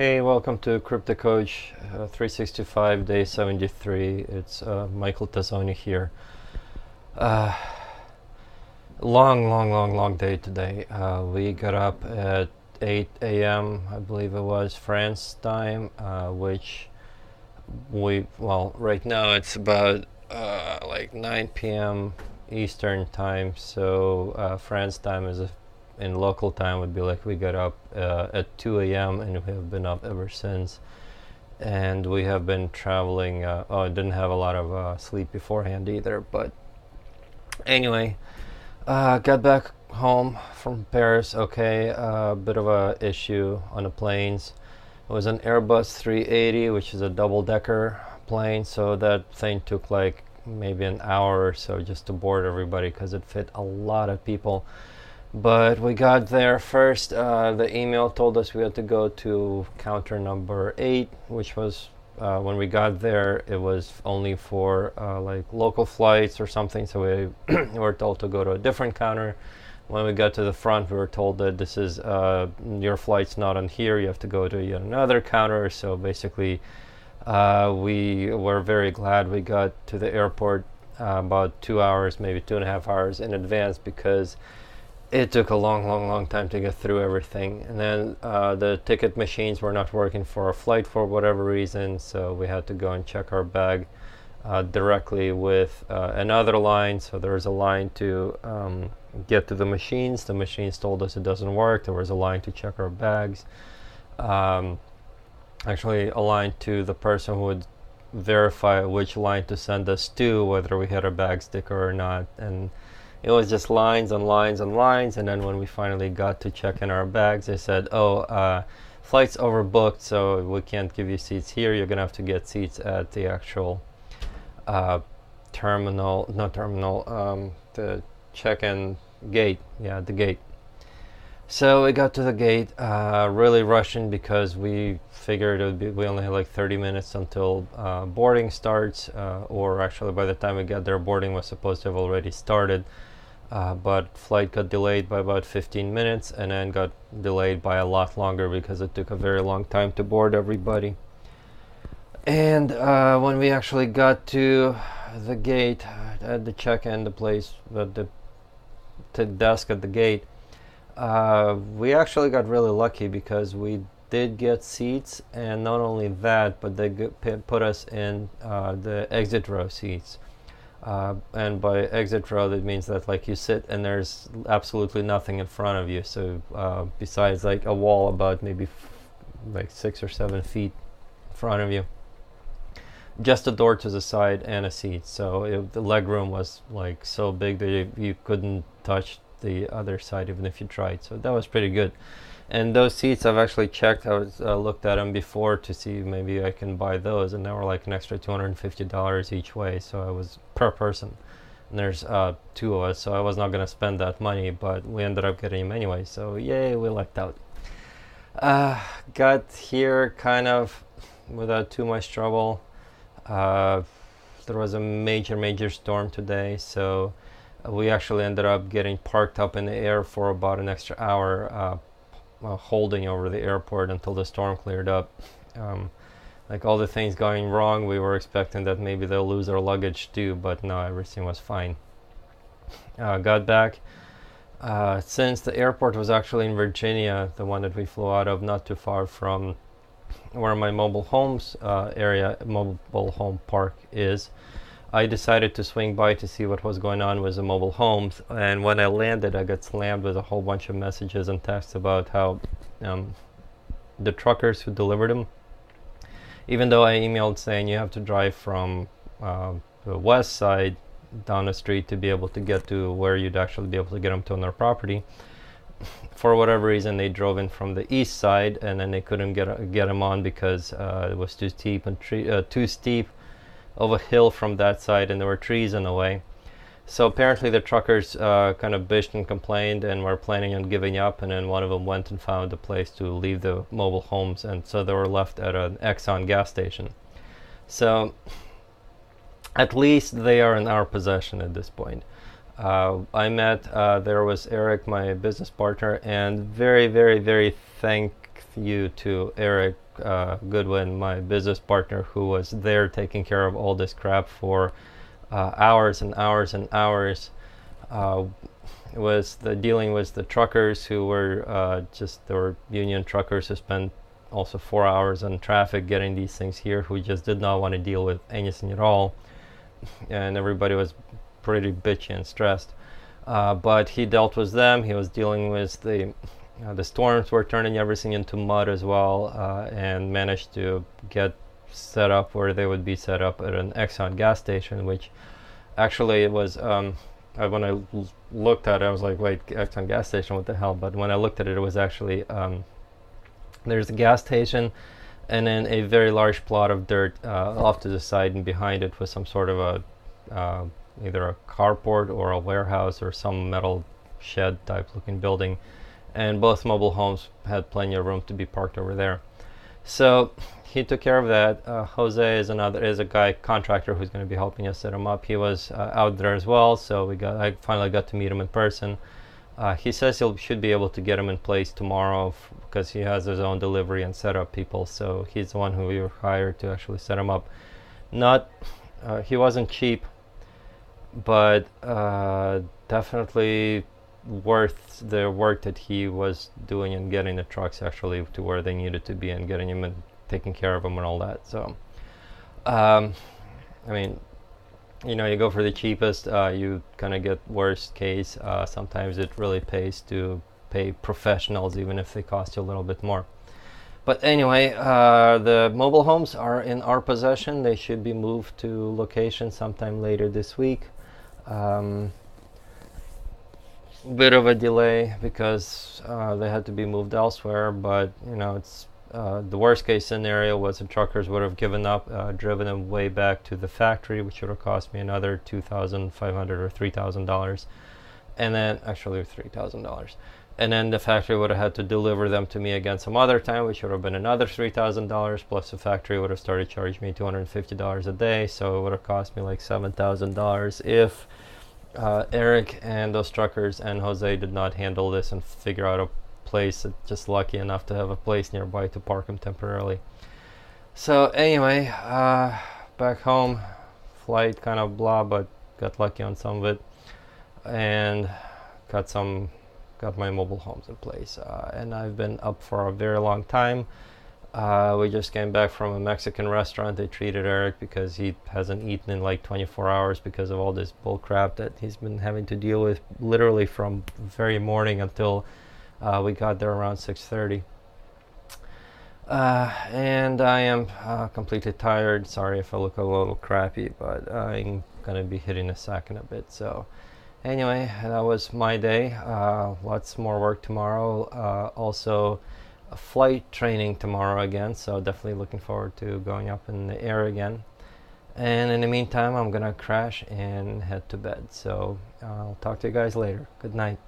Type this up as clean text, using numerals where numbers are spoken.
Hey, welcome to CryptoCoach365 day 73. It's Michael Tozoni here. Uh, long day today. We got up at 8 a.m. I believe it was France time, which right now it's about like 9 p.m. Eastern time. So France time is in local time would be like we got up at 2 a.m. and we have been up ever since. And we have been traveling. I didn't have a lot of sleep beforehand either, but anyway, got back home from Paris. Okay, a bit of a issue on the planes. It was an Airbus 380, which is a double-decker plane, so that thing took like maybe an hour or so just to board everybody because it fit a lot of people. But we got there first. The email told us we had to go to counter number 8, which was when we got there, it was only for like local flights or something. So we were told to go to a different counter. When we got to the front, we were told that this is your flight's not on here. You have to go to yet another counter. So basically, we were very glad we got to the airport about 2 hours, maybe 2.5 hours in advance, because it took a long time to get through everything. And then the ticket machines were not working for our flight for whatever reason, so we had to go and check our bag directly with another line. So there was a line to get to the machines. The machines told us it doesn't work. There was a line to check our bags. Actually, a line to the person who would verify which line to send us to, whether we had a bag sticker or not. And it was just lines and lines and lines. And then when we finally got to check in our bags, they said, flight's overbooked, so we can't give you seats here. You're gonna have to get seats at the actual the check-in gate. Yeah, the gate. So we got to the gate, really rushing because we figured we only had like 30 minutes until boarding starts, or actually by the time we got there, boarding was supposed to have already started. But flight got delayed by about 15 minutes and then got delayed by a lot longer because it took a very long time to board everybody. And when we actually got to the gate, at the check-in, the place, the desk at the gate, we actually got really lucky because we did get seats, and not only that, but they put us in the exit row seats. And by exit row, that means that like you sit and there's absolutely nothing in front of you. So besides like a wall about maybe like 6 or 7 feet in front of you, just a door to the side and a seat. So the leg room was like so big that you couldn't touch the other side even if you tried. So that was pretty good. And those seats I've actually checked. I was looked at them before to see maybe I can buy those, and they were like an extra $250 each way. So I was per person, and there's 2 of us, so I was not gonna spend that money, but we ended up getting them anyway. So yay, we lucked out. Got here kind of without too much trouble. There was a major storm today, so we actually ended up getting parked up in the air for about an extra hour. Holding over the airport until the storm cleared up. Like all the things going wrong, we were expecting that maybe they'll lose our luggage too, but no, everything was fine. Got back. Since the airport was actually in Virginia, the one that we flew out of, not too far from where my mobile homes mobile home park is, I decided to swing by to see what was going on with the mobile homes. And when I landed, I got slammed with a whole bunch of messages and texts about how the truckers who delivered them, even though I emailed saying you have to drive from the west side down the street to be able to get to where you'd actually be able to get them to on their property, for whatever reason they drove in from the east side, and then they couldn't get them on because it was too steep of a hill from that side, and there were trees in the way. So apparently the truckers kind of bitched and complained and were planning on giving up, and then one of them went and found a place to leave the mobile homes, and so they were left at an Exxon gas station. So at least they are in our possession at this point. I met, there was Eric, my business partner, and very you to Eric Goodwin, my business partner, who was there taking care of all this crap for hours and hours and hours. It was dealing with the truckers who were they were union truckers who spent also 4 hours on traffic getting these things here, who just did not want to deal with anything at all, and everybody was pretty bitchy and stressed. But he dealt with them. He was dealing with the storms were turning everything into mud as well, and managed to get set up where they would be set up at an Exxon gas station, which actually it was when I looked at it, I was like, wait, Exxon gas station, what the hell? But when I looked at it, it was actually there's a gas station and then a very large plot of dirt off to the side, and behind it was some sort of a either a carport or a warehouse or some metal shed type looking building, and both mobile homes had plenty of room to be parked over there. So he took care of that. Jose is a guy contractor who's going to be helping us set him up. He was out there as well, so I finally got to meet him in person. He says he should be able to get him in place tomorrow because he has his own delivery and setup people. So he's the one who we hired to actually set him up. He wasn't cheap, but definitely worth the work that he was doing and getting the trucks actually to where they needed to be and getting him and taking care of them and all that. So, I mean, you go for the cheapest, you kind of get worst case. Sometimes it really pays to pay professionals, even if they cost you a little bit more. But anyway, the mobile homes are in our possession. They should be moved to location sometime later this week. Bit of a delay because they had to be moved elsewhere, but it's the worst case scenario was the truckers would have given up, driven them way back to the factory, which would have cost me another $2,500 or $3,000, and then actually $3,000, and then the factory would have had to deliver them to me again some other time, which would have been another $3,000, plus the factory would have started charging me $250 a day, so it would have cost me like $7,000 if Eric and those truckers and Jose did not handle this and figure out a place. Just lucky enough to have a place nearby to park them temporarily. So anyway, back home, flight kind of blah, but got lucky on some of it, and got my mobile homes in place, and I've been up for a very long time. We just came back from a Mexican restaurant. They treated Eric because he hasn't eaten in like 24 hours because of all this bull crap that he's been having to deal with literally from very morning until we got there around 6:30. And I am completely tired. Sorry if I look a little crappy, but I'm gonna be hitting the sack in a bit. So anyway, that was my day. Lots more work tomorrow. Also a flight training tomorrow again, so definitely looking forward to going up in the air again. And in the meantime, I'm gonna crash and head to bed. So I'll talk to you guys later. Good night.